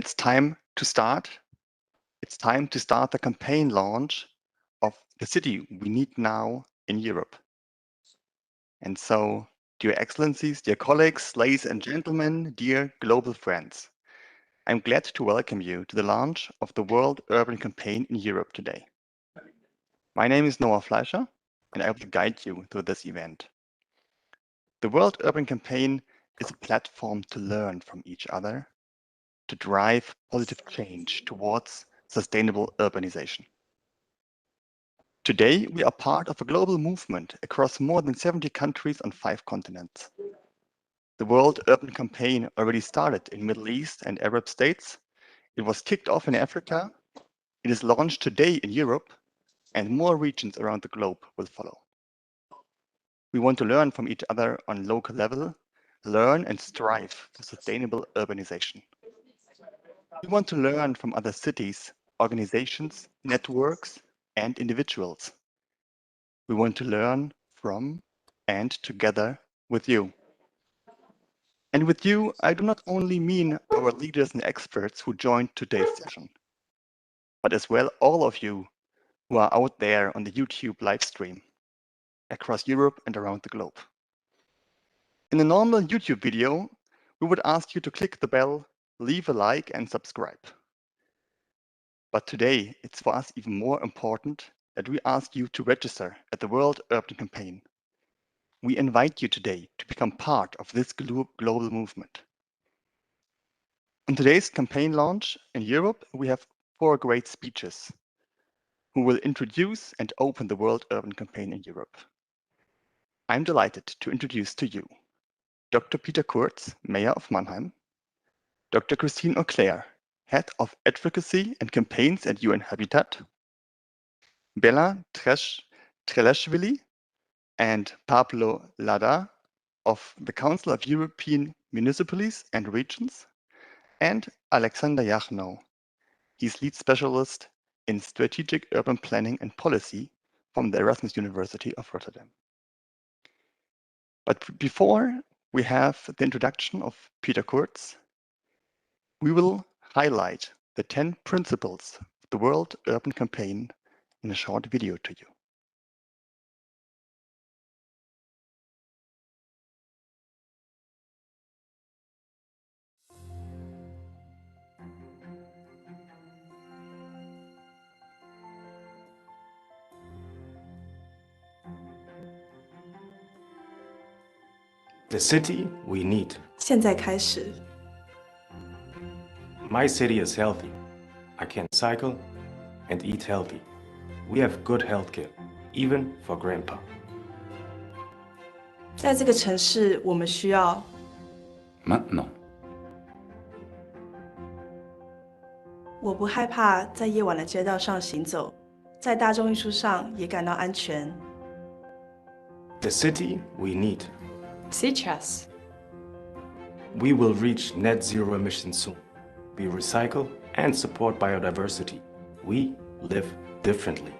It's time to start. It's time to start the campaign launch of the city we need now in Europe. And so, dear excellencies, dear colleagues, ladies and gentlemen, dear global friends, I'm glad to welcome you to the launch of the World Urban Campaign in Europe today. My name is Noah Fleischer, and I will guide you through this event. The World Urban Campaign is a platform to learn from each other, to drive positive change towards sustainable urbanization. Today, we are part of a global movement across more than 70 countries on 5 continents. The World Urban Campaign already started in Middle East and Arab states. It was kicked off in Africa. It is launched today in Europe, and more regions around the globe will follow. We want to learn from each other on local level, learn and strive for sustainable urbanization. We want to learn from other cities, organizations, networks, and individuals. We want to learn from and together with you. And with you, I do not only mean our leaders and experts who joined today's session, but as well all of you who are out there on the YouTube live stream across Europe and around the globe. In a normal YouTube video, we would ask you to click the bell, leave a like, and subscribe. But today, it's for us even more important that we ask you to register at the World Urban Campaign. We invite you today to become part of this global movement. On today's campaign launch in Europe, we have 4 great speeches who will introduce and open the World Urban Campaign in Europe. I'm delighted to introduce to you Dr. Peter Kurz, Mayor of Mannheim, Dr. Christine Eauclair, Head of Advocacy and Campaigns at UN Habitat, Bellatri Suli and Pablo Lada of the Council of European Municipalities and Regions, and Alexander Yachnow. He's lead specialist in strategic urban planning and policy from the Erasmus University of Rotterdam. But before we have the introduction of Peter Kurz, we will highlight the 10 principles of the World Urban Campaign in a short video to you. The city we need. 现在开始 My city is healthy. I can cycle and eat healthy. We have good healthcare, even for grandpa. 在这个城市，我们需要 Maintenant. 我不害怕在夜晚的街道上行走，在大众运输上也感到安全。 The city we need. Сейчас. We will reach net zero emissions soon. We recycle and support biodiversity. We live differently.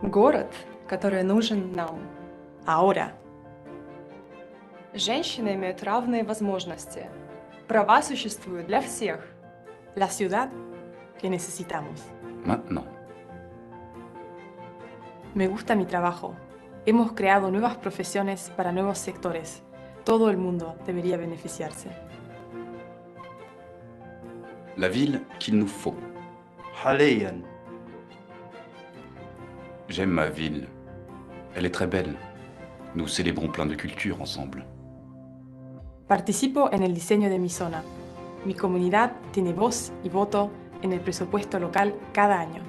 Город, который нужен нам. Ahora, Женщины имеют равные возможности. Права существуют для всех. la ciudad que necesitamos. Maintenant. Me gusta mi trabajo. Hemos creado nuevas profesiones para nuevos sectores. Todo el mundo debería beneficiarse. La ville qu'il nous faut. حالياً. J'aime ma ville. Elle est très belle. Nous célébrons plein de cultures ensemble. Participo en el diseño de mi zona. Mi comunidad tiene voz y voto en el presupuesto local cada año.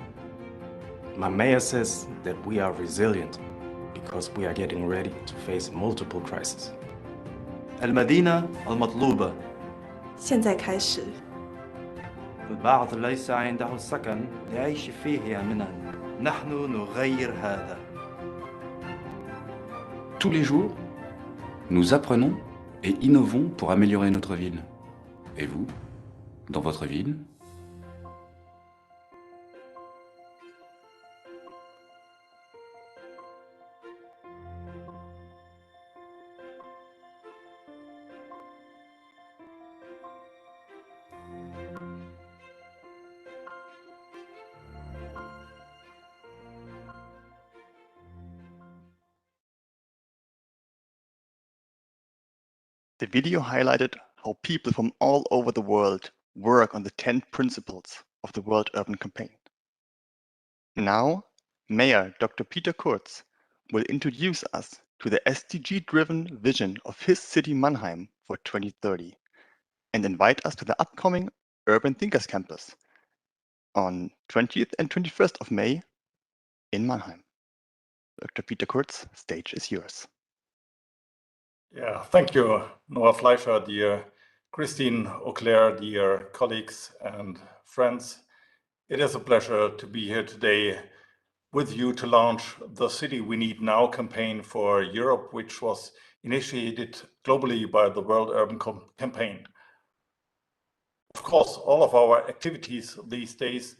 My mayor says that we are resilient because we are getting ready to face multiple crises. المدينة المطلوبة. 现在开始 البعض ليس عنده سكن يعيش فيه آمناً. نحن نغير هذا. Tous les jours, nous apprenons et innovons pour améliorer notre ville. Et vous, dans votre ville? The video highlighted how people from all over the world work on the 10 principles of the World Urban Campaign. Now, Mayor Dr. Peter Kurz will introduce us to the SDG-driven vision of his city Mannheim for 2030 and invite us to the upcoming Urban Thinkers Campus on 20th and 21st of May in Mannheim. Dr. Peter Kurz, stage is yours. Yeah, thank you, Noah Fleischer, dear Christine Eauclair, dear colleagues and friends. It is a pleasure to be here today with you to launch the City We Need Now campaign for Europe, which was initiated globally by the World Urban Campaign. Of course, all of our activities these days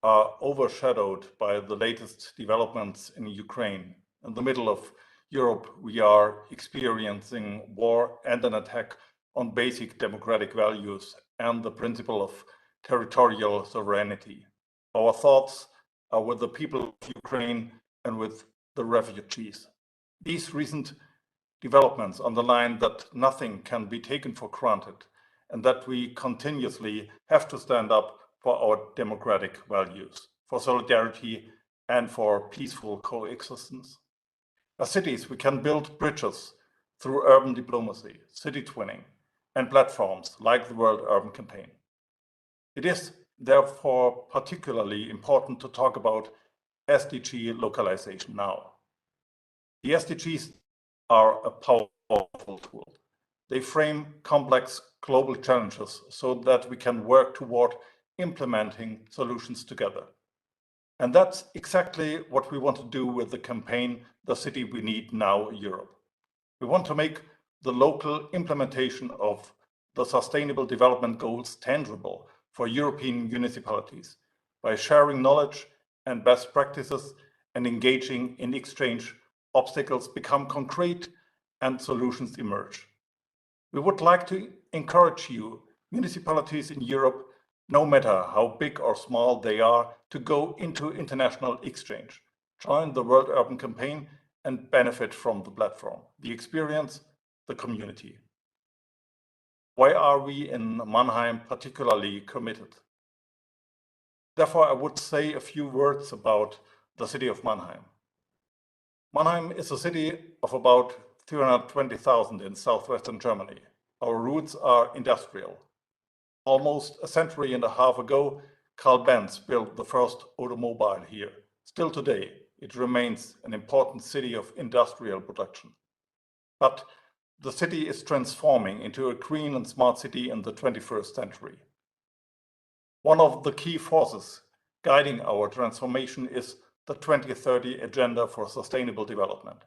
are overshadowed by the latest developments in Ukraine. In the middle of Europe, we are experiencing war and an attack on basic democratic values and the principle of territorial sovereignty. Our thoughts are with the people of Ukraine and with the refugees. These recent developments underline that nothing can be taken for granted and that we continuously have to stand up for our democratic values, for solidarity and for peaceful coexistence. As cities, we can build bridges through urban diplomacy, city twinning, and platforms like the World Urban Campaign. It is therefore particularly important to talk about SDG localization now. The SDGs are a powerful tool. They frame complex global challenges so that we can work toward implementing solutions together. And that's exactly what we want to do with the campaign, The City We Need Now, Europe. We want to make the local implementation of the Sustainable Development Goals tangible for European municipalities by sharing knowledge and best practices and engaging in exchange. Obstacles become concrete and solutions emerge. We would like to encourage you, municipalities in Europe, no matter how big or small they are, to go into international exchange, join the World Urban Campaign and benefit from the platform, the experience, the community. Why are we in Mannheim particularly committed? Therefore, I would say a few words about the city of Mannheim. Mannheim is a city of about 320,000 in southwestern Germany. Our roots are industrial. Almost a century and a half ago, Carl Benz built the first automobile here. Still today, it remains an important city of industrial production. But the city is transforming into a green and smart city in the 21st century. One of the key forces guiding our transformation is the 2030 Agenda for Sustainable Development.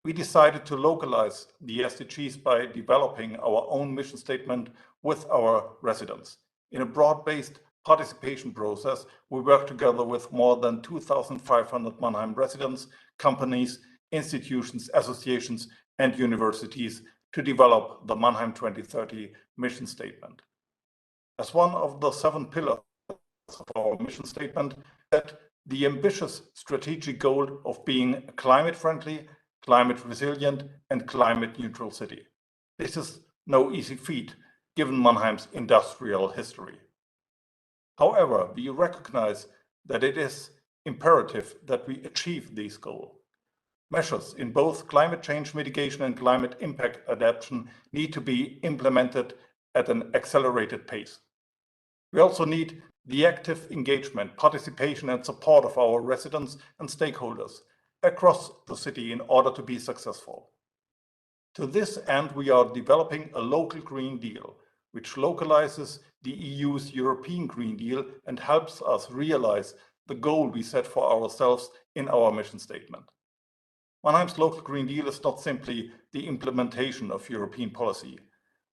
We decided to localize the SDGs by developing our own mission statement with our residents. In a broad-based participation process, we work together with more than 2,500 Mannheim residents, companies, institutions, associations, and universities to develop the Mannheim 2030 mission statement. As one of the 7 pillars of our mission statement, set the ambitious strategic goal of being a climate-friendly, climate resilient, and climate neutral city. This is no easy feat, given Mannheim's industrial history. However, we recognize that it is imperative that we achieve this goal. Measures in both climate change mitigation and climate impact adaptation need to be implemented at an accelerated pace. We also need the active engagement, participation, and support of our residents and stakeholders across the city in order to be successful. To this end, we are developing a local Green Deal, which localizes the EU's European Green Deal and helps us realize the goal we set for ourselves in our mission statement. Mannheim's local Green Deal is not simply the implementation of European policy.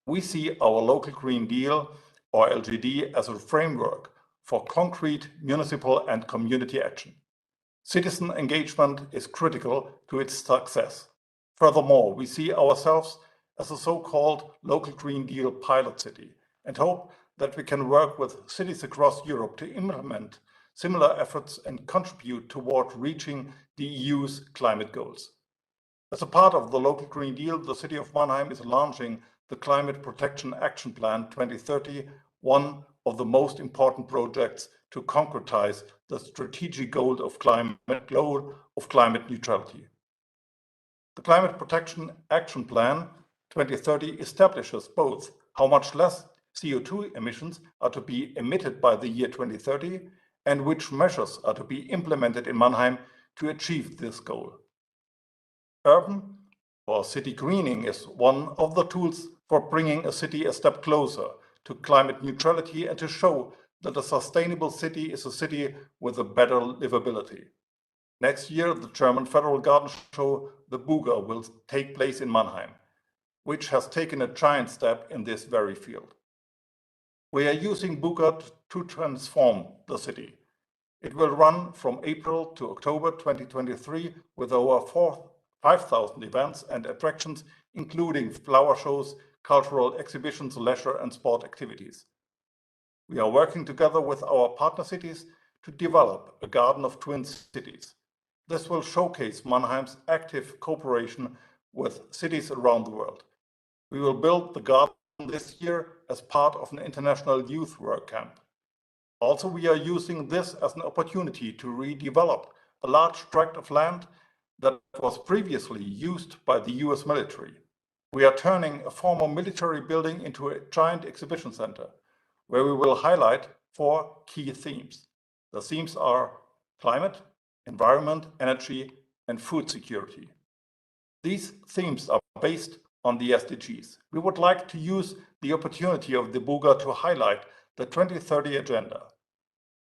We see our local Green Deal, or LGD, as a framework for concrete municipal and community action. Citizen engagement is critical to its success. Furthermore, we see ourselves as a so-called local Green Deal pilot city and hope that we can work with cities across Europe to implement similar efforts and contribute toward reaching the EU's climate goals. As a part of the local Green Deal, the city of Mannheim is launching the Climate Protection Action Plan 2030, one of the most important projects to concretize the strategic goal of climate neutrality. The Climate Protection Action Plan 2030 establishes both how much less CO2 emissions are to be emitted by the year 2030 and which measures are to be implemented in Mannheim to achieve this goal. Urban or city greening is one of the tools for bringing a city a step closer to climate neutrality and to show that a sustainable city is a city with a better livability. Next year, the German Federal Garden Show, the Buga, will take place in Mannheim, which has taken a giant step in this very field. We are using Buga to transform the city. It will run from April to October 2023 with over 5,000 events and attractions, including flower shows, cultural exhibitions, leisure and sport activities. We are working together with our partner cities to develop a garden of twin cities. This will showcase Mannheim's active cooperation with cities around the world. We will build the garden this year as part of an international youth work camp. Also, we are using this as an opportunity to redevelop a large tract of land that was previously used by the US military. We are turning a former military building into a giant exhibition center, where we will highlight 4 key themes. The themes are climate, environment, energy, and food security. These themes are based on the SDGs. We would like to use the opportunity of the Buga to highlight the 2030 agenda.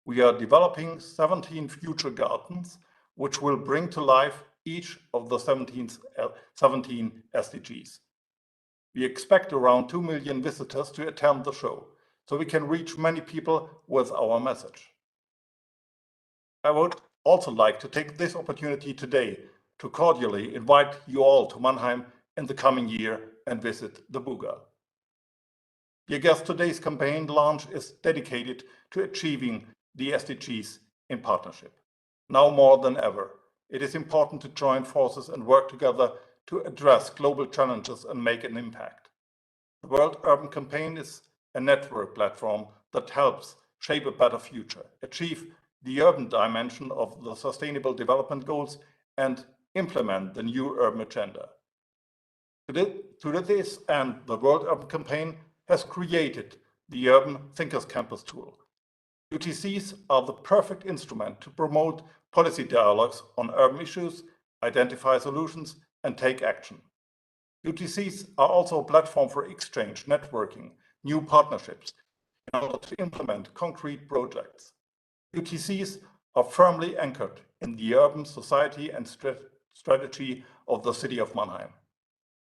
We are developing 17 future gardens, which will bring to life each of the 17 SDGs. We expect around 2 million visitors to attend the show, so we can reach many people with our message. I would also like to take this opportunity today to cordially invite you all to Mannheim in the coming year and visit the Buga. Dear guests, today's campaign launch is dedicated to achieving the SDGs in partnership. Now more than ever, it is important to join forces and work together to address global challenges and make an impact. The World Urban Campaign is a network platform that helps shape a better future, achieve the urban dimension of the Sustainable Development Goals, and implement the new urban agenda. To this end, the World Urban Campaign has created the Urban Thinkers Campus tool. UTCs are the perfect instrument to promote policy dialogues on urban issues, identify solutions, and take action. UTCs are also a platform for exchange, networking, new partnerships, in order to implement concrete projects. UTCs are firmly anchored in the urban society and strategy of the city of Mannheim.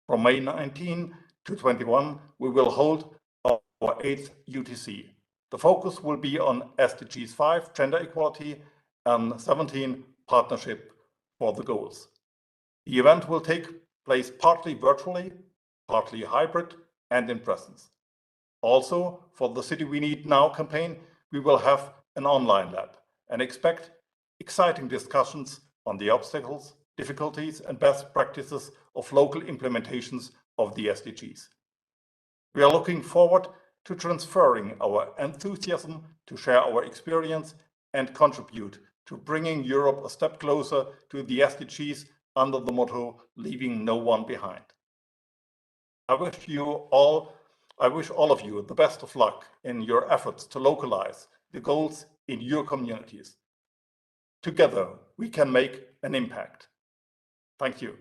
From May 19 to 21, we will hold our 8th UTC. The focus will be on SDGs 5, gender equality, and 17, partnership for the goals. The event will take place partly virtually, partly hybrid, and in presence. Also, for the City We Need Now campaign, we will have an online lab and expect exciting discussions on the obstacles, difficulties, and best practices of local implementations of the SDGs. We are looking forward to transferring our enthusiasm to share our experience and contribute to bringing Europe a step closer to the SDGs under the motto, leaving no one behind. I wish all of you the best of luck in your efforts to localize the goals in your communities. Together, we can make an impact. Thank you.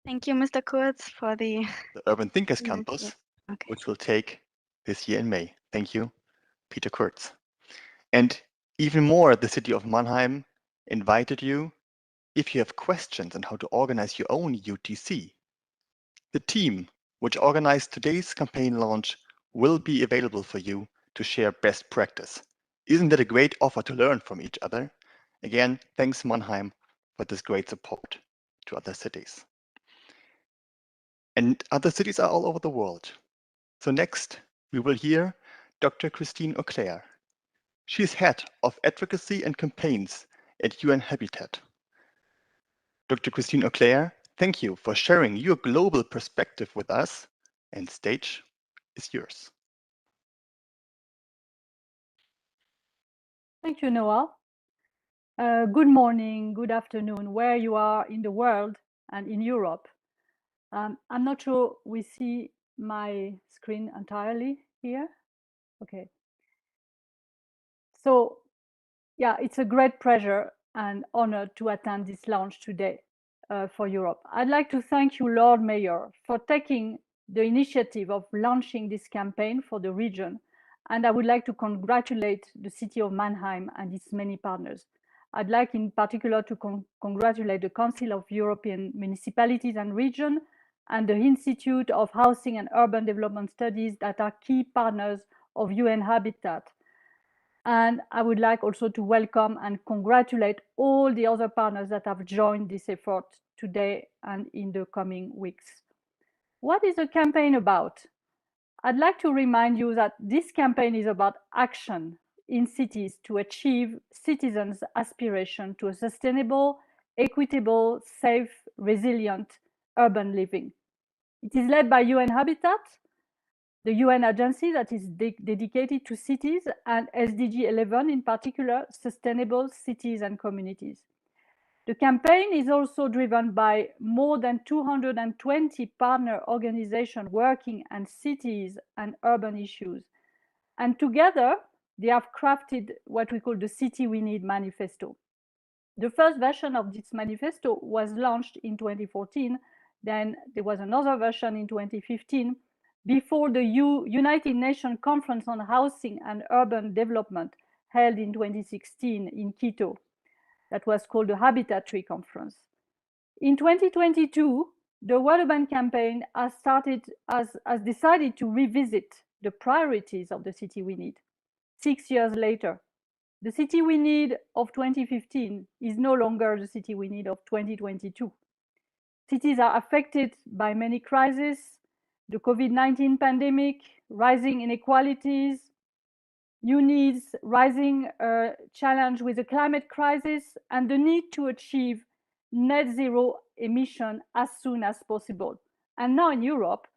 Thank you, Mr. Kurz, for the Urban Thinkers Yes, Campus, yes. Okay. which will take this year in May. Thank you, Peter Kurz. And even more, the city of Mannheim invited you, if you have questions on how to organize your own UTC. The team which organized today's campaign launch will be available for you to share best practice Isn't that a great offer to learn from each other? Again, thanks Mannheim for this great support to other cities. And other cities are all over the world. So next, we will hear Dr. Christine Eauclair. She is head of advocacy and campaigns at UN Habitat. Dr. Christine Eauclair, thank you for sharing your global perspective with us, and stage is yours. Thank you, Noah. Good morning, good afternoon, where you are in the world and in Europe. I'm not sure we see my screen entirely here. Okay. So, yeah, it's a great pleasure and honor to attend this launch today for Europe. I'd like to thank you, Lord Mayor, for taking the initiative of launching this campaign for the region. And I would like to congratulate the city of Mannheim and its many partners. I'd like in particular to congratulate the Council of European Municipalities and Regions and the Institute of Housing and Urban Development Studies that are key partners of UN Habitat. And I would like also to welcome and congratulate all the other partners that have joined this effort today and in the coming weeks. What is the campaign about? I'd like to remind you that this campaign is about action in cities to achieve citizens' aspiration to a sustainable, equitable, safe, resilient urban living. It is led by UN Habitat, the UN agency that is dedicated to cities, and SDG 11 in particular, sustainable cities and communities. The campaign is also driven by more than 220 partner organizations working on cities and urban issues. And together, they have crafted what we call the City We Need Manifesto. The first version of this manifesto was launched in 2014. Then there was another version in 2015, before the United Nations Conference on Housing and Urban Development held in 2016 in Quito. That was called the Habitat Tree Conference. In 2022, the World Urban Campaign has decided to revisit the priorities of the City We Need. 6 years later, the City We Need of 2015 is no longer the City We Need of 2022. Cities are affected by many crises, the COVID-19 pandemic, rising inequalities, new needs, rising challenge with the climate crisis, and the need to achieve net zero emission as soon as possible. And now in Europe,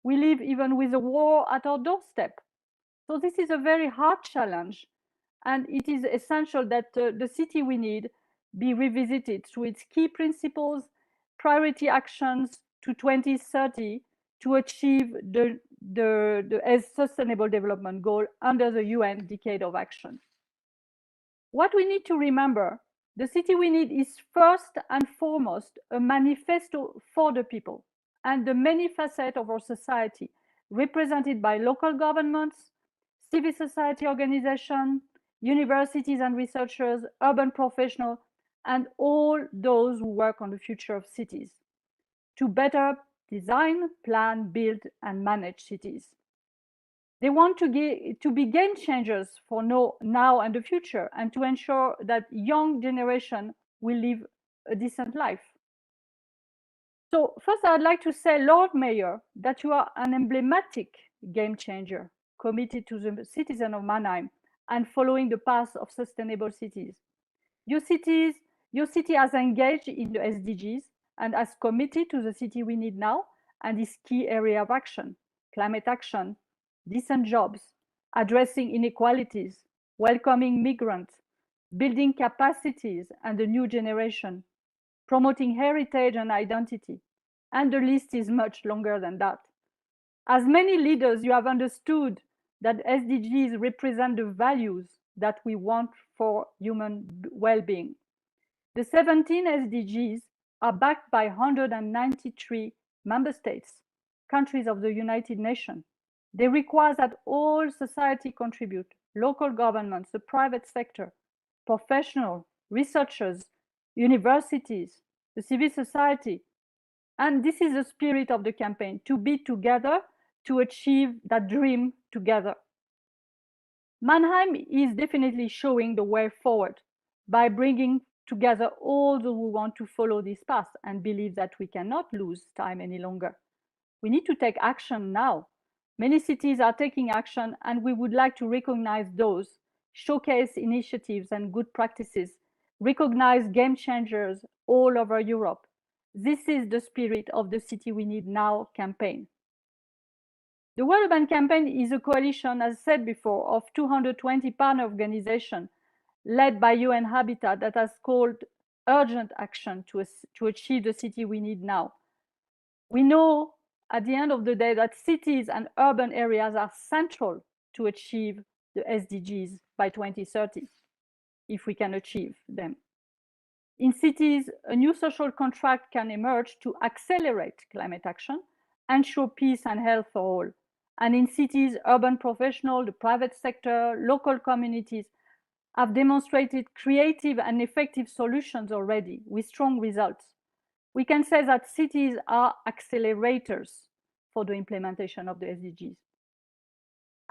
we live even with a war at our doorstep. So this is a very hard challenge, and it is essential that the City We Need be revisited through its key principles, priority actions to 2030 to achieve the Sustainable Development Goal under the UN Decade of Action. What we need to remember, the City We Need is first and foremost a manifesto for the people and the many facets of our society, represented by local governments, civil society organizations, universities and researchers, urban professionals, and all those who work on the future of cities, to better design, plan, build, and manage cities. They want to be game changers for now and the future, and to ensure that young generation will live a decent life. So first, I'd like to say, Lord Mayor, that you are an emblematic game changer committed to the citizens of Mannheim and following the path of sustainable cities. Your city has engaged in the SDGs and has committed to the City We Need now and its key area of action: climate action, decent jobs, addressing inequalities, welcoming migrants, building capacities and the new generation, promoting heritage and identity. And the list is much longer than that. As many leaders, you have understood that SDGs represent the values that we want for human well-being. The 17 SDGs are backed by 193 member states, countries of the United Nations. They require that all society contribute, local governments, the private sector, professionals, researchers, universities, the civil society. And this is the spirit of the campaign, to be together, to achieve that dream together. Mannheim is definitely showing the way forward by bringing together all those who want to follow this path and believe that we cannot lose time any longer. We need to take action now. Many cities are taking action, and we would like to recognize those, showcase initiatives and good practices, recognize game changers all over Europe. This is the spirit of the City We Need Now campaign. The World Urban Campaign is a coalition, as said before, of 220 partner organizations led by UN Habitat that has called urgent action to achieve the city we need now. We know at the end of the day that cities and urban areas are central to achieve the SDGs by 2030, if we can achieve them. In cities, a new social contract can emerge to accelerate climate action, ensure peace and health for all. And in cities, urban professionals, the private sector, local communities have demonstrated creative and effective solutions already with strong results. We can say that cities are accelerators for the implementation of the SDGs.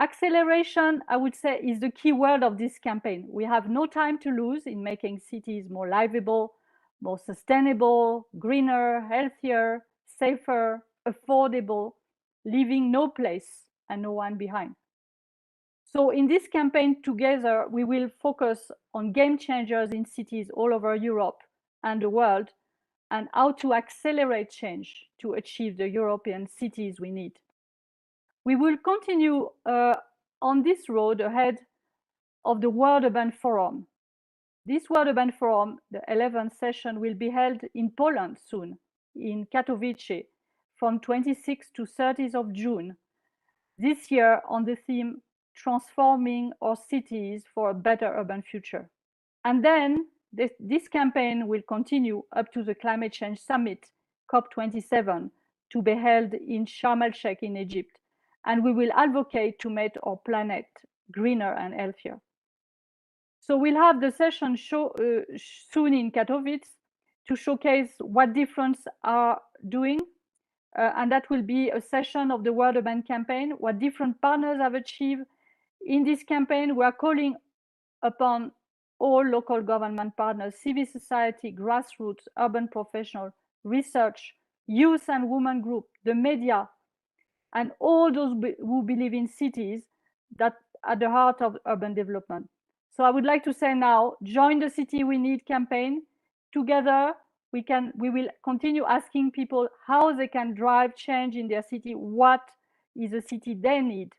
Acceleration, I would say, is the key word of this campaign. We have no time to lose in making cities more livable, more sustainable, greener, healthier, safer, affordable, leaving no place and no one behind. So in this campaign together, we will focus on game changers in cities all over Europe and the world, and how to accelerate change to achieve the European cities we need. We will continue on this road ahead of the World Urban Forum. This World Urban Forum, the 11th session, will be held in Poland soon, in Katowice, from 26th to 30th of June. This year on the theme, Transforming Our Cities for a Better Urban Future. And then this campaign will continue up to the Climate Change Summit, COP27, to be held in Sharm el-Sheikh in Egypt. And we will advocate to make our planet greener and healthier. So we'll have the session soon in Katowice to showcase what difference are doing. And that will be a session of the World Urban Campaign, what different partners have achieved. In this campaign, we are calling upon all local government partners, civil society, grassroots, urban professionals, research, youth and women group, the media, and all those who believe in cities that are at the heart of urban development. So I would like to say now, join the City We Need campaign. Together, we will continue asking people how they can drive change in their city, what is the city they need.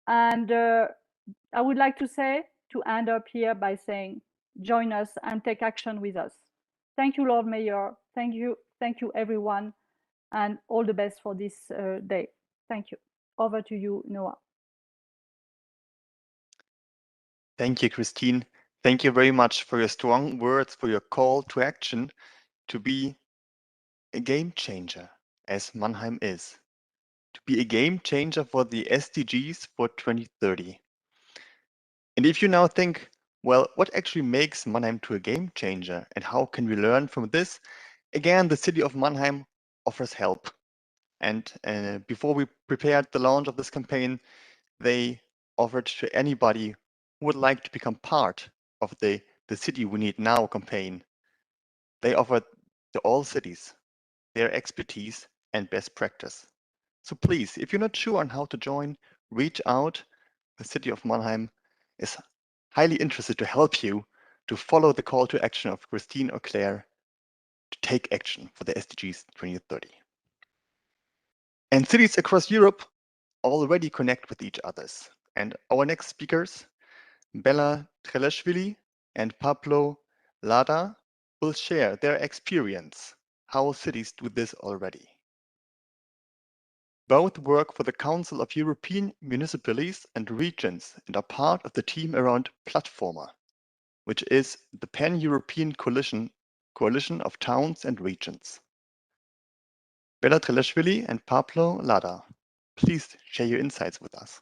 And I would like to end up here by saying, join us and take action with us. Thank you, Lord Mayor. Thank you everyone, and all the best for this day. Thank you. Over to you, Noah. Thank you, Christine. Thank you very much for your strong words, for your call to action to be a game changer, as Mannheim is. To be a game changer for the SDGs for 2030. And if you now think, well, what actually makes Mannheim to a game changer and how can we learn from this? Again, the city of Mannheim offers help. And before we prepared the launch of this campaign, they offered to anybody who would like to become part of the City We Need Now campaign. They offered to all cities their expertise and best practice. So please, if you're not sure on how to join, reach out. The city of Mannheim is highly interested to help you to follow the call to action of Christine Eauclair to take action for the SDGs 2030. And cities across Europe already connect with each other. And our next speakers, Bellatri Suli and Pablo Lada, will share their experience, how cities do this already. Both work for the Council of European Municipalities and Regions and are part of the team around Platforma, which is the pan-European coalition of towns and regions. Bellatri Suli and Pablo Lada, please share your insights with us.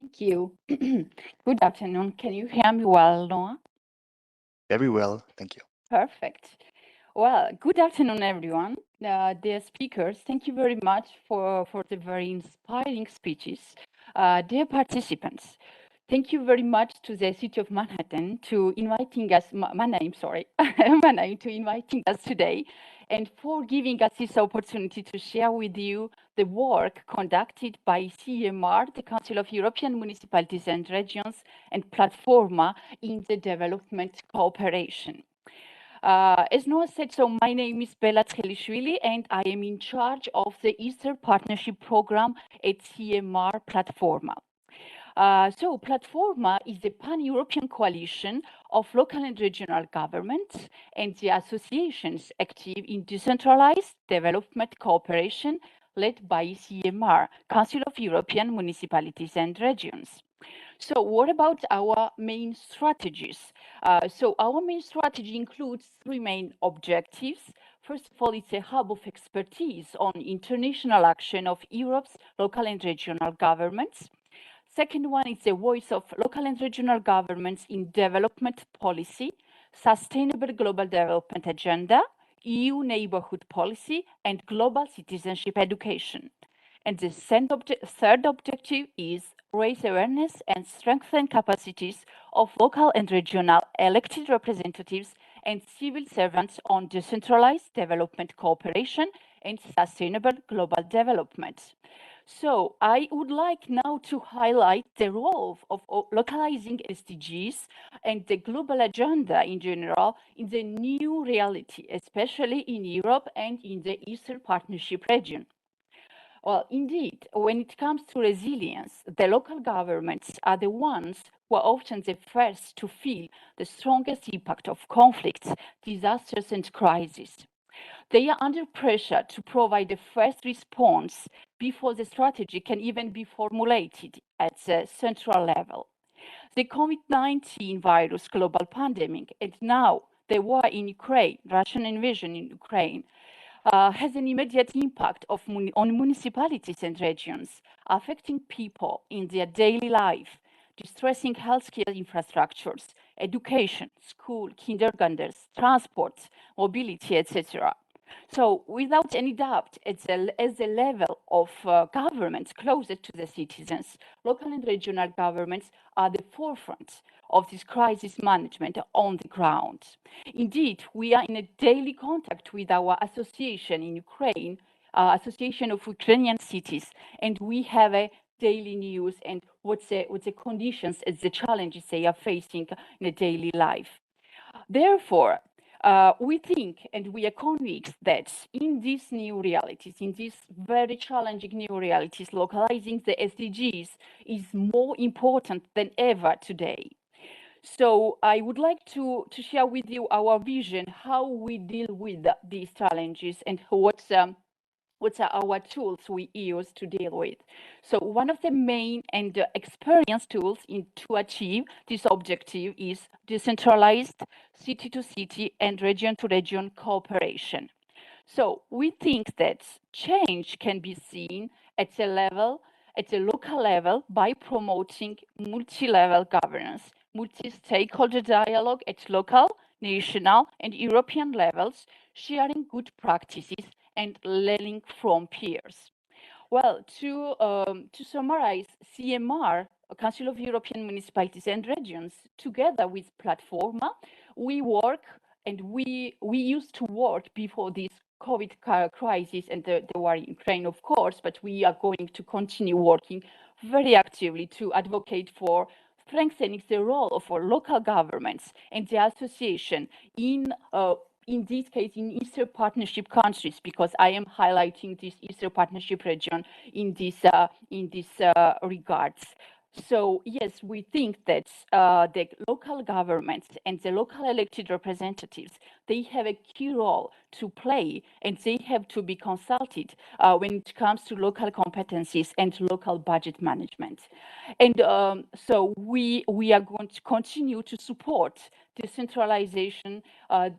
Thank you. Good afternoon. Can you hear me well, Noah? Very well, thank you. Perfect. Well, good afternoon, everyone. Dear speakers, thank you very much for the very inspiring speeches. Dear participants, thank you very much to the City of Manhattan to inviting us, Mannheim, sorry, Mannheim, to inviting us today and for giving us this opportunity to share with you the work conducted by CEMR, the Council of European Municipalities and Regions, and Platforma in the development cooperation. As Noah said, so my name is Bellatri Suli and I am in charge of the Eastern Partnership Program at CEMR Platforma. So Platforma is a pan-European coalition of local and regional governments and the associations active in decentralized development cooperation led by CEMR, Council of European Municipalities and Regions. So what about our main strategies? So our main strategy includes three main objectives. First of all, it's a hub of expertise on international action of Europe's local and regional governments. Second one is the voice of local and regional governments in development policy, sustainable global development agenda, EU neighborhood policy, and global citizenship education. And the third objective is raise awareness and strengthen capacities of local and regional elected representatives and civil servants on decentralized development cooperation and sustainable global development. So I would like now to highlight the role of localizing SDGs and the global agenda in general in the new reality, especially in Europe and in the Eastern Partnership region. Well, indeed, when it comes to resilience, the local governments are the ones who are often the first to feel the strongest impact of conflicts, disasters, and crises. They are under pressure to provide a first response before the strategy can even be formulated at the central level. The COVID-19 virus global pandemic and now the war in Ukraine, Russian invasion in Ukraine, has an immediate impact on municipalities and regions, affecting people in their daily life, distressing healthcare infrastructures, education, school, kindergartens, transport, mobility, etc. So without any doubt, as the level of governments closer to the citizens, local and regional governments are the forefront of this crisis management on the ground. Indeed, we are in a daily contact with our association in Ukraine, Association of Ukrainian Cities, and we have a daily news and what's the conditions and the challenges they are facing in a daily life. Therefore, we think and we are convinced that in these new realities, in these very challenging new realities, localizing the SDGs is more important than ever today. So I would like to share with you our vision, how we deal with these challenges and what are our tools we use to deal with. So one of the main and experienced tools to achieve this objective is decentralized city-to-city and region-to-region cooperation. So we think that change can be seen at a local level by promoting multi-level governance, multi-stakeholder dialogue at local, national, and European levels, sharing good practices and learning from peers. Well, to summarize, CEMR, Council of European Municipalities and Regions, together with Platforma, we work and we used to work before this COVID crisis and the war in Ukraine, of course, but we are going to continue working very actively to advocate for strengthening the role of our local governments and the association in this case, in Eastern Partnership countries, because I am highlighting this Eastern Partnership region in this regards. So yes, we think that the local governments and the local elected representatives, they have a key role to play and they have to be consulted when it comes to local competencies and local budget management. And so we are going to continue to support decentralization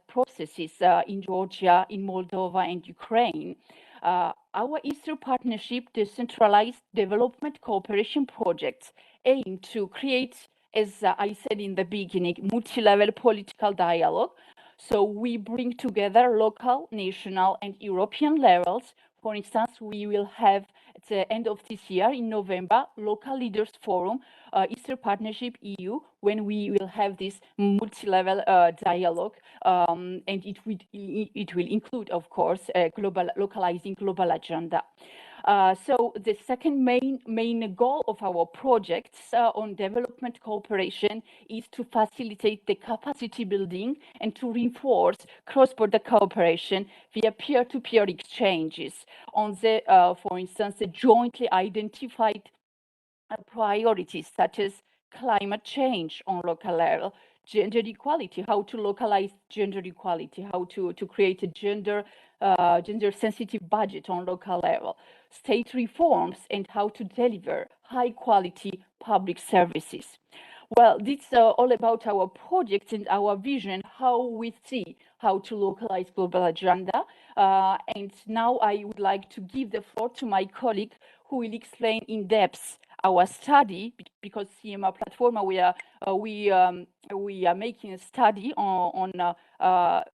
processes in Georgia, in Moldova and Ukraine. Our Eastern Partnership decentralized development cooperation projects aim to create, as I said in the beginning, multi-level political dialogue. So we bring together local, national and European levels For instance, we will have at the end of this year in November, Local Leaders Forum, Eastern Partnership EU, when we will have this multi-level dialogue, and it will include, of course, localizing global agenda. So the second main goal of our projects on development cooperation is to facilitate the capacity building and to reinforce cross-border cooperation via peer-to-peer exchanges on the, for instance, the jointly identified priorities such as climate change on local level, gender equality, how to localize gender equality, how to create a gender sensitive budget on local level, state reforms, and how to deliver high quality public services. Well, this is all about our projects and our vision, how we see how to localize global agenda. And now I would like to give the floor to my colleague who will explain in depth our study, because CMA platform, we are making a study on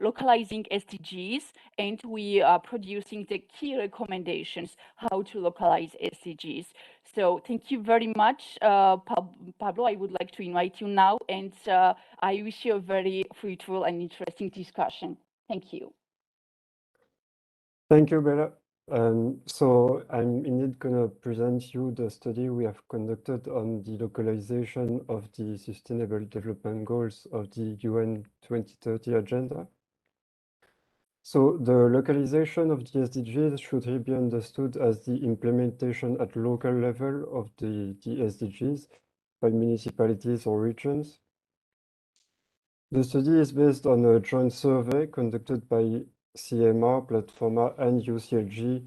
localizing SDGs, and we are producing the key recommendations how to localize SDGs. So thank you very much, Pablo. I would like to invite you now, and I wish you a very fruitful and interesting discussion. Thank you. Thank you, Bella. So I'm indeed going to present you the study we have conducted on the localization of the Sustainable Development Goals of the UN 2030 Agenda. So the localization of the SDGs should be understood as the implementation at local level of the SDGs by municipalities or regions. The study is based on a joint survey conducted by CMA, Platforma, and UCLG.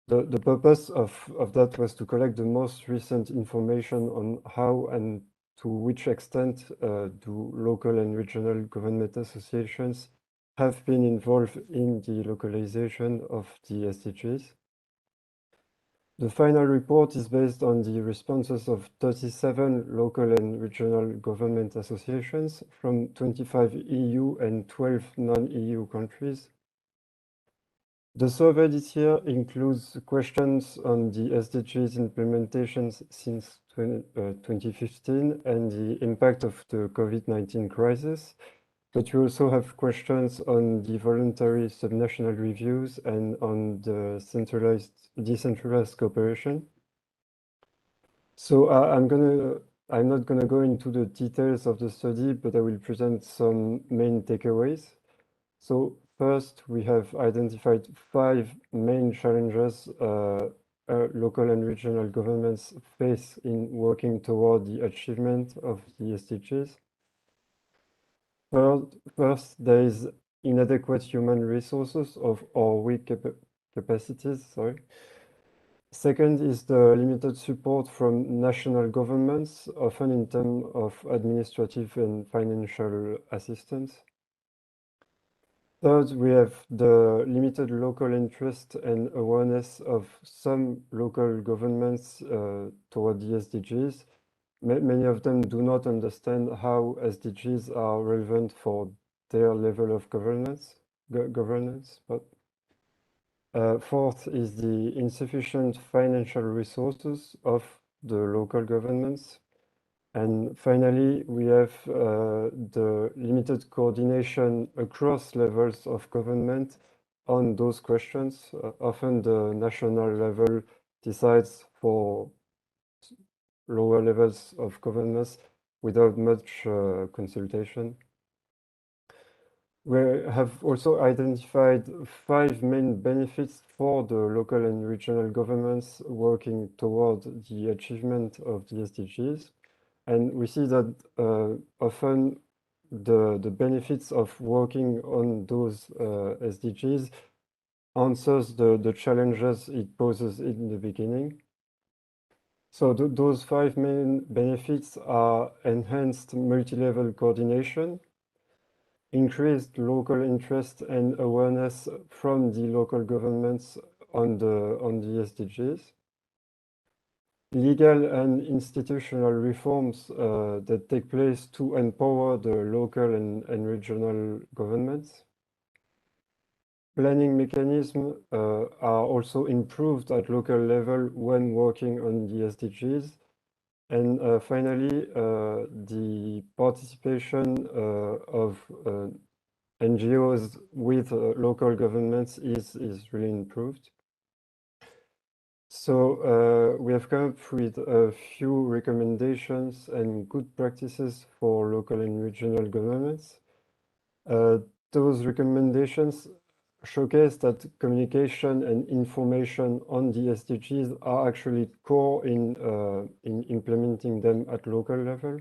The purpose of that was to collect the most recent information on how and to which extent do local and regional government associations have been involved in the localization of the SDGs. The final report is based on the responses of 37 local and regional government associations from 25 EU and 12 non-EU countries. The survey this year includes questions on the SDGs implementations since 2015 and the impact of the COVID-19 crisis, but you also have questions on the voluntary subnational reviews and on the decentralized cooperation. So I'm not gonna go into the details of the study, but I will present some main takeaways. So first, we have identified 5 main challenges local and regional governments face in working toward the achievement of the SDGs. First, there is inadequate human resources or weak capacities, sorry. Second is the limited support from national governments, often in terms of administrative and financial assistance. Third, we have the limited local interest and awareness of some local governments toward the SDGs. Many of them do not understand how SDGs are relevant for their level of governance. Fourth is the insufficient financial resources of the local governments. And finally, we have the limited coordination across levels of government on those questions. Often the national level decides for lower levels of governance without much consultation. We have also identified 5 main benefits for the local and regional governments working toward the achievement of the SDGs. And we see that often the benefits of working on those SDGs answers the challenges it poses in the beginning. So those 5 main benefits are enhanced multi-level coordination, increased local interest and awareness from the local governments on the SDGs, legal and institutional reforms that take place to empower the local and regional governments, planning mechanisms are also improved at local level when working on the SDGs. And finally, the participation of NGOs with local governments is really improved. So we have come up with a few recommendations and good practices for local and regional governments. Those recommendations showcase that communication and information on the SDGs are actually core in implementing them at local level.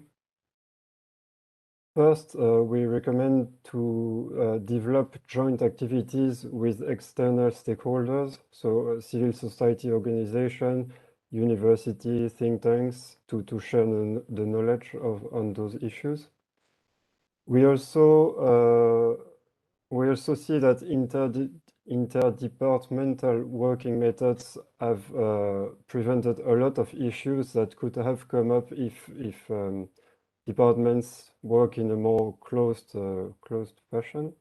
First, we recommend to develop joint activities with external stakeholders, so civil society organization, university, think tanks, to share the knowledge on those issues. We also see that interdepartmental working methods have prevented a lot of issues that could have come up if departments work in a more closed fashion.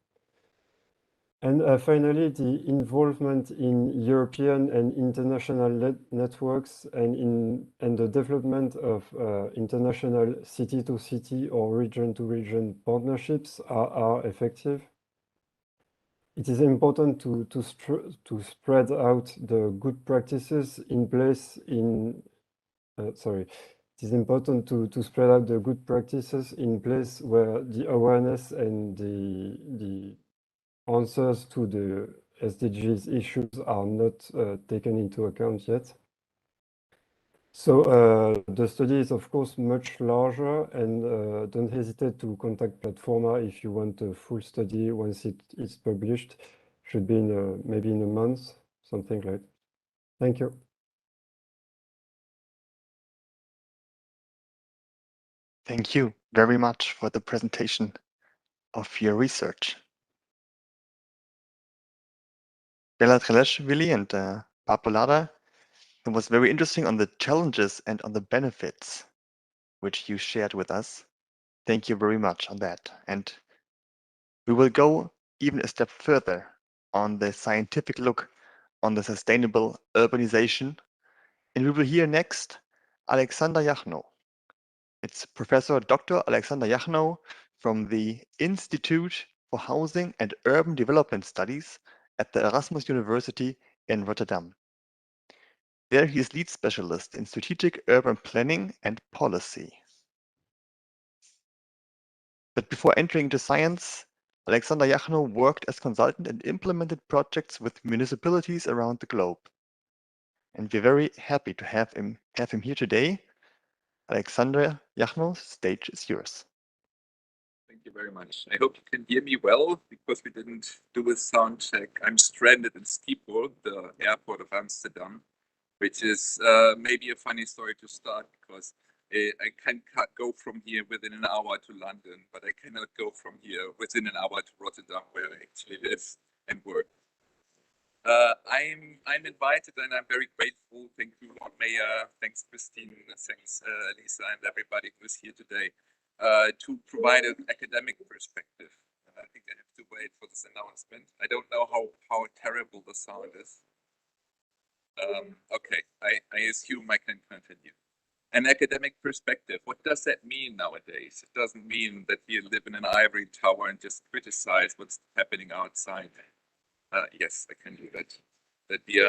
And finally, the involvement in European and international networks and the development of international city-to-city or region-to-region partnerships are effective. It is important to spread out the good practices in place in It is important to spread out the good practices in place where the awareness and the answers to the SDGs issues are not taken into account yet. So the study is of course much larger, and don't hesitate to contact Platforma if you want a full study once it is published. Should be in maybe in a month, something like that. Thank you. Thank you very much for the presentation of your research. Bellatri Suli and Papolada, it was very interesting on the challenges and on the benefits which you shared with us. Thank you very much on that. And we will go even a step further on the scientific look on the sustainable urbanization. And we will hear next Alexander Yachno. It's Professor Dr. Alexander Yachno from the Institute for Housing and Urban Development Studies at the Erasmus University in Rotterdam. There he is lead specialist in strategic urban planning and policy. But before entering into science, Alexander Yachno worked as consultant and implemented projects with municipalities around the globe. And we're very happy to have him here today. Alexander Yachno, stage is yours. Thank you very much. I hope you can hear me well because we didn't do a sound check. I'm stranded in Schiphol, the airport of Amsterdam, which is maybe a funny story to start because I can go from here within an hour to London, but I cannot go from here within an hour to Rotterdam, where I actually live and work. I'm invited and I'm very grateful. Thank you, Lord Mayor. Thanks, Christine. Thanks, Lisa, and everybody who is here today to provide an academic perspective. And I think I have to wait for this announcement. I don't know how terrible the sound is. Okay, I assume I can continue. An academic perspective. What does that mean nowadays? It doesn't mean that we live in an ivory tower and just criticize what's happening outside. Yes, I can do that. That we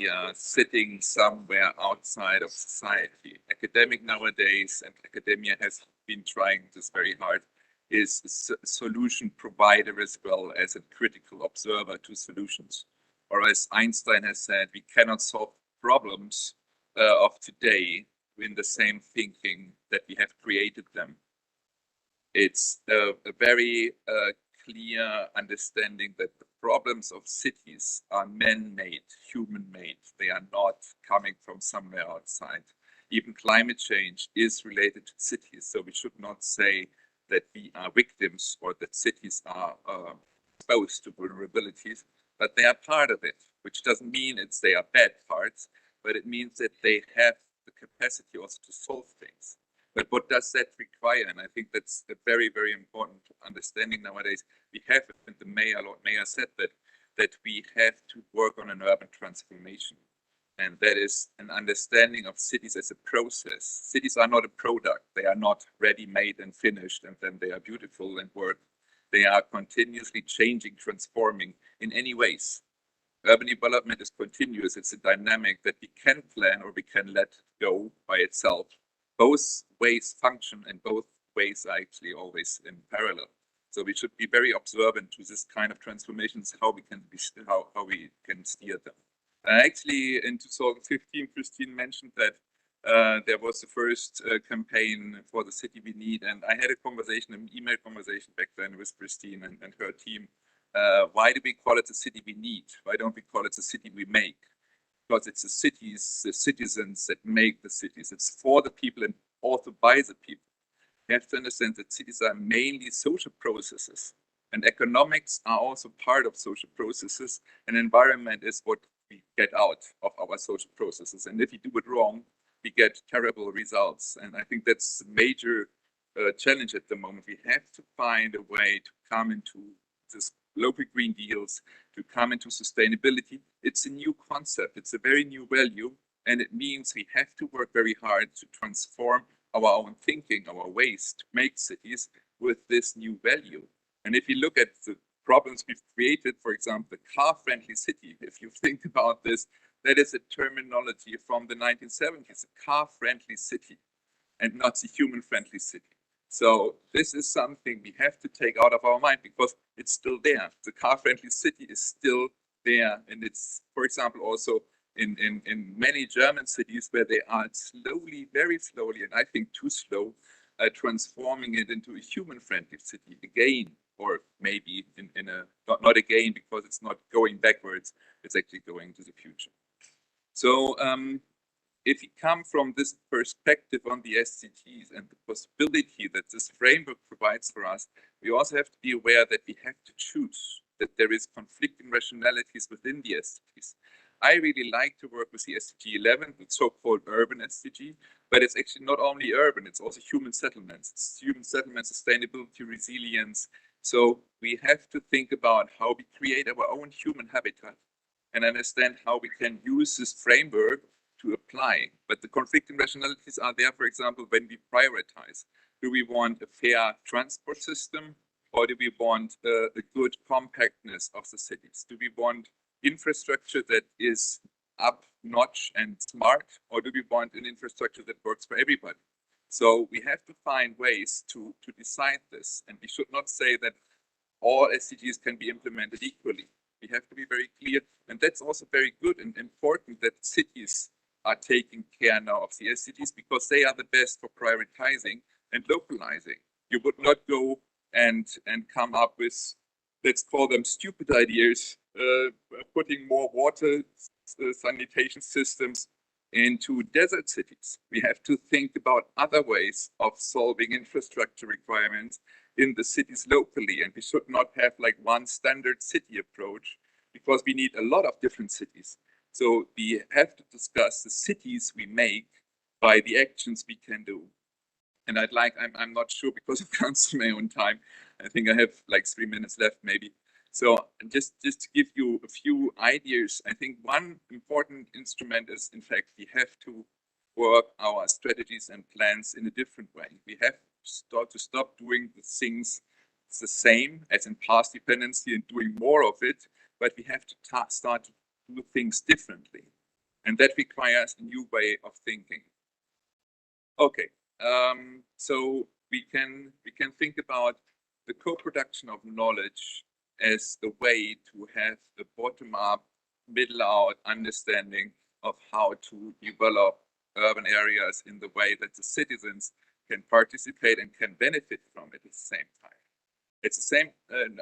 are sitting somewhere outside of society. Academic nowadays, and academia has been trying this very hard, is a solution provider as well as a critical observer to solutions. Or as Einstein has said, we cannot solve problems of today in the same thinking that we have created them. It's a very clear understanding that the problems of cities are man-made, human-made. They are not coming from somewhere outside. Even climate change is related to cities, so we should not say that we are victims or that cities are exposed to vulnerabilities, but they are part of it, which doesn't mean they are bad parts, but it means that they have the capacity also to solve things. But what does that require? And I think that's a very, very important understanding nowadays. We have, and the Lord Mayor said that that we have to work on an urban transformation. And that is an understanding of cities as a process. Cities are not a product. They are not ready-made and finished, and then they are beautiful and work. They are continuously changing, transforming in any ways. Urban development is continuous. It's a dynamic that we can plan or we can let go by itself. Both ways function and both ways are actually always in parallel. So we should be very observant to this kind of transformations, how we can steer them. Actually, in 2015, Christine mentioned that there was the first campaign for the city we need, and I had a conversation, an email conversation back then with Christine and her team. Why do we call it the city we need? Why don't we call it the city we make? Because it's the cities, the citizens that make the cities. It's for the people and also by the people. You have to understand that cities are mainly social processes, and economics are also part of social processes, and environment is what we get out of our social processes. And if you do it wrong, we get terrible results. And I think that's a major challenge at the moment. We have to find a way to come into this local green deals, to come into sustainability. It's a new concept. It's a very new value. And it means we have to work very hard to transform our own thinking, our ways to make cities with this new value. And if you look at the problems we've created, for example, the car-friendly city, if you think about this, that is a terminology from the 1970s, a car-friendly city, and not the human-friendly city. So this is something we have to take out of our mind because it's still there. The car-friendly city is still there. And it's, for example, also in many German cities where they are slowly, very slowly, and I think too slow, transforming it into a human-friendly city again, or maybe in a, not again, because it's not going backwards, it's actually going to the future. So if we come from this perspective on the SDGs and the possibility that this framework provides for us, we also have to be aware that we have to choose, that there is conflicting rationalities within the SDGs. I really like to work with the SDG 11, the so-called urban SDG, but it's actually not only urban, it's also human settlements. It's human settlements, sustainability, resilience. So we have to think about how we create our own human habitat and understand how we can use this framework to apply. But the conflicting rationalities are there, for example, when we prioritize. Do we want a fair transport system, or do we want a good compactness of the cities? Do we want infrastructure that is up-notch and smart, or do we want an infrastructure that works for everybody? So we have to find ways to decide this, and we should not say that all SDGs can be implemented equally. We have to be very clear, and that's also very good and important that cities are taking care now of the SDGs because they are the best for prioritizing and localizing. You would not go and come up with, let's call them stupid ideas, putting more water sanitation systems into desert cities. We have to think about other ways of solving infrastructure requirements in the cities locally, and we should not have like one standard city approach because we need a lot of different cities. So we have to discuss the cities we make by the actions we can do. And I'm not sure because I'm consuming my own time. I think I have like 3 minutes left maybe. So just to give you a few ideas, I think one important instrument is, in fact, we have to work our strategies and plans in a different way. We have to stop doing the things the same as in past dependency and doing more of it, but we have to start to do things differently. And that requires a new way of thinking. Okay, so we can think about the co-production of knowledge as the way to have a bottom-up, middle-out understanding of how to develop urban areas in the way that the citizens can participate and can benefit from it at the same time. It's the same,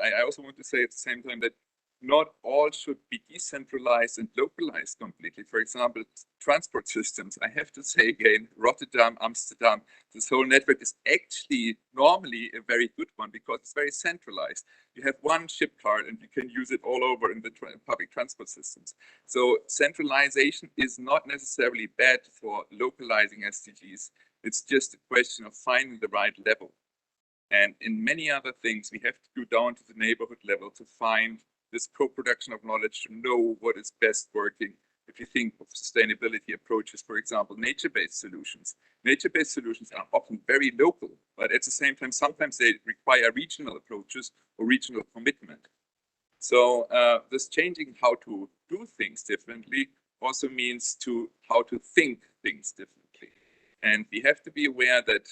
I also want to say at the same time that not all should be decentralized and localized completely. For example, transport systems. I have to say again, Rotterdam, Amsterdam, this whole network is actually normally a very good one because it's very centralized. You have one ship card and you can use it all over in the public transport systems. So centralization is not necessarily bad for localizing SDGs. It's just a question of finding the right level. And in many other things, we have to go down to the neighborhood level to find this co-production of knowledge to know what is best working. If you think of sustainability approaches, for example, nature-based solutions. Nature-based solutions are often very local, but at the same time, sometimes they require regional approaches or regional commitment. So this changing how to do things differently also means how to think things differently. And we have to be aware that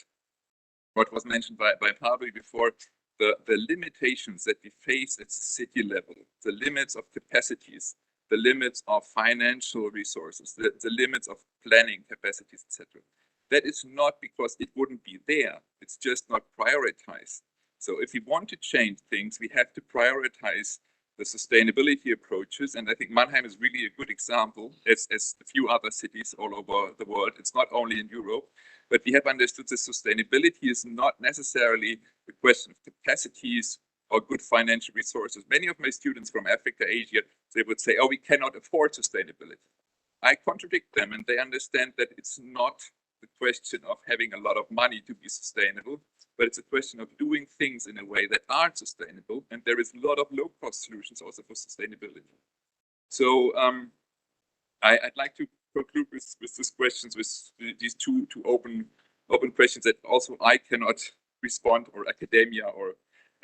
what was mentioned by Pablo before, the limitations that we face at the city level, the limits of capacities, the limits of financial resources, the limits of planning capacities, etc. That is not because it wouldn't be there, it's just not prioritized. So if we want to change things, we have to prioritize the sustainability approaches, and I think Mannheim is really a good example, as a few other cities all over the world. It's not only in Europe, but we have understood that sustainability is not necessarily a question of capacities or good financial resources. Many of my students from Africa, Asia, they would say, oh, we cannot afford sustainability. I contradict them, and they understand that it's not the question of having a lot of money to be sustainable, but it's a question of doing things in a way that aren't sustainable. And there is a lot of low-cost solutions also for sustainability. So I'd like to conclude with these questions, with these two open questions that also I cannot respond, or academia, or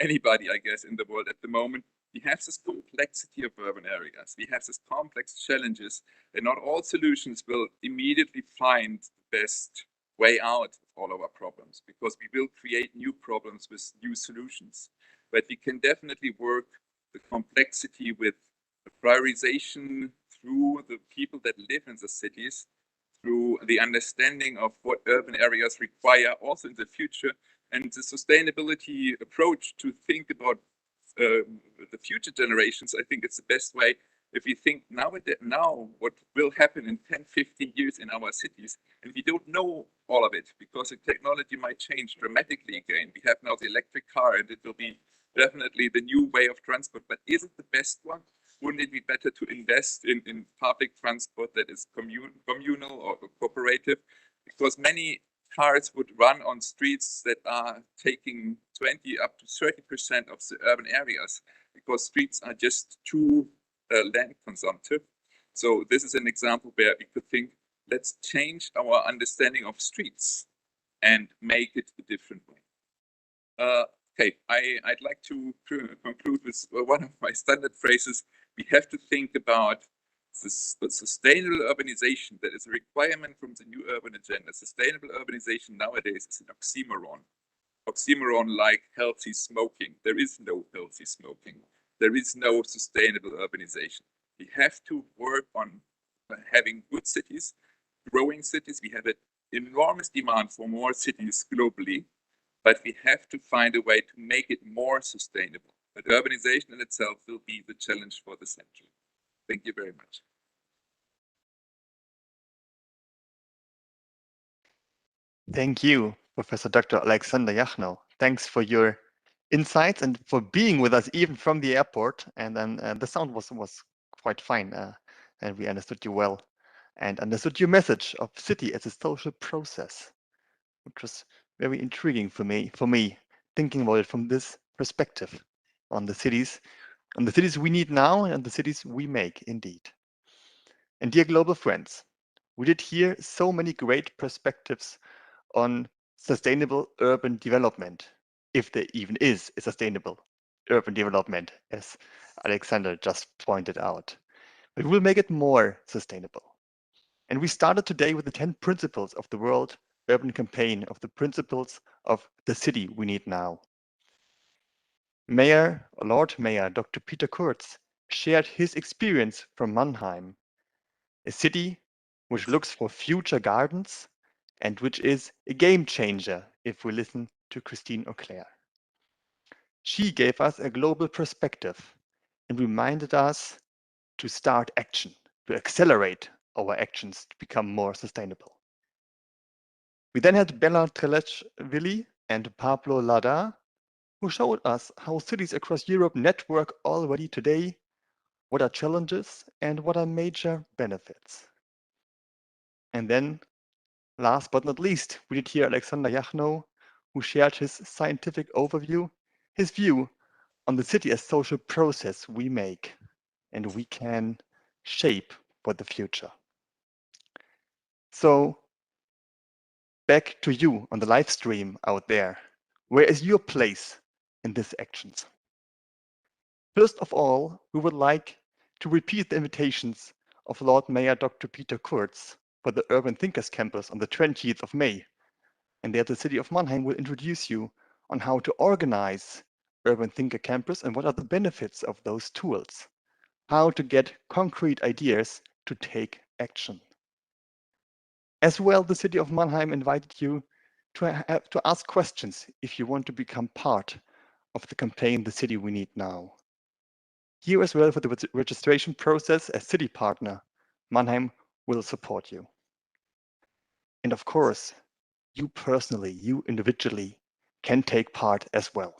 anybody, I guess, in the world at the moment. We have this complexity of urban areas. We have these complex challenges, and not all solutions will immediately find the best way out of all our problems, because we will create new problems with new solutions. But we can definitely work the complexity with the prioritization through the people that live in the cities, through the understanding of what urban areas require also in the future, and the sustainability approach to think about the future generations. I think it's the best way. If we think now what will happen in 10, 15 years in our cities, and we don't know all of it because the technology might change dramatically again. We have now the electric car, and it will be definitely the new way of transport, but is it the best one? Wouldn't it be better to invest in public transport that is communal or cooperative? Because many cars would run on streets that are taking 20 up to 30% of the urban areas, because streets are just too land consumptive. So this is an example where we could think, let's change our understanding of streets and make it a different way. Okay, I'd like to conclude with one of my standard phrases. We have to think about the sustainable urbanization that is a requirement from the new urban agenda. Sustainable urbanization nowadays is an oxymoron. Oxymoron like healthy smoking. There is no healthy smoking. There is no sustainable urbanization. We have to work on having good cities, growing cities. We have an enormous demand for more cities globally, but we have to find a way to make it more sustainable. But urbanization in itself will be the challenge for the century. Thank you very much. Thank you, Professor Dr. Alexander Yachnow. Thanks for your insights and for being with us even from the airport. And then the sound was quite fine, and we understood you well and understood your message of city as a social process, which was very intriguing for me thinking about it from this perspective on the cities we need now and the cities we make indeed. And dear global friends, we did hear so many great perspectives on sustainable urban development, if there even is a sustainable urban development, as Alexander just pointed out. But we'll make it more sustainable. And we started today with the 10 principles of the World Urban Campaign, of the principles of the city we need now. Lord Mayor Dr. Peter Kurz shared his experience from Mannheim, a city which looks for future gardens and which is a game changer if we listen to Christine Eauclair. She gave us a global perspective and reminded us to start action, to accelerate our actions to become more sustainable. We then had Bellatri Suli and Pablo Lada, who showed us how cities across Europe network already today, what are challenges and what are major benefits. And then, last but not least, we did hear Alexander Yachnow, who shared his scientific overview, his view on the city as social process we make, and we can shape for the future. So back to you on the live stream out there. Where is your place in these actions? First of all, we would like to repeat the invitations of Lord Mayor Dr. Peter Kurz for the Urban Thinkers Campus on the 20th of May. And there the city of Mannheim will introduce you on how to organize Urban Thinker Campus and what are the benefits of those tools, how to get concrete ideas to take action. As well, the city of Mannheim invited you to ask questions if you want to become part of the campaign The City We Need Now. Here as well for the registration process as city partner, Mannheim will support you. And of course, you personally, you individually can take part as well.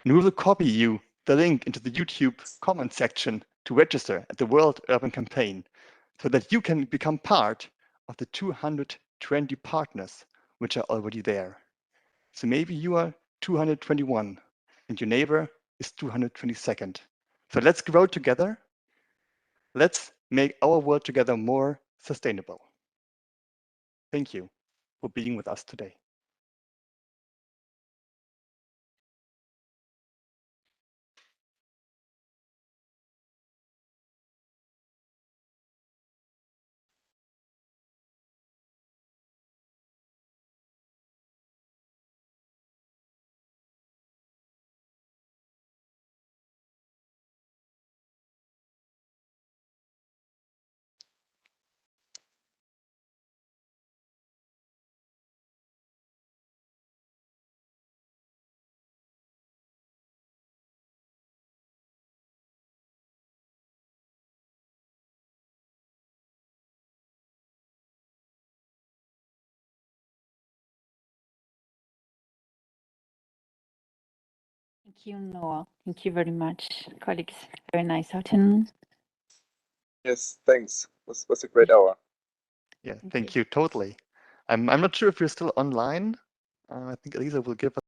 And we will copy you the link into the YouTube comment section to register at the World Urban Campaign so that you can become part of the 220 partners which are already there. So maybe you are 221 and your neighbor is 222nd. So let's grow together. Let's make our world together more sustainable. Thank you for being with us today. Thank you, Noah. Thank you very much, colleagues. Very nice afternoon. Yes, thanks. Was a great hour. Yeah, thank you. Totally. I'm not sure if you're still online. I think Elisa will give us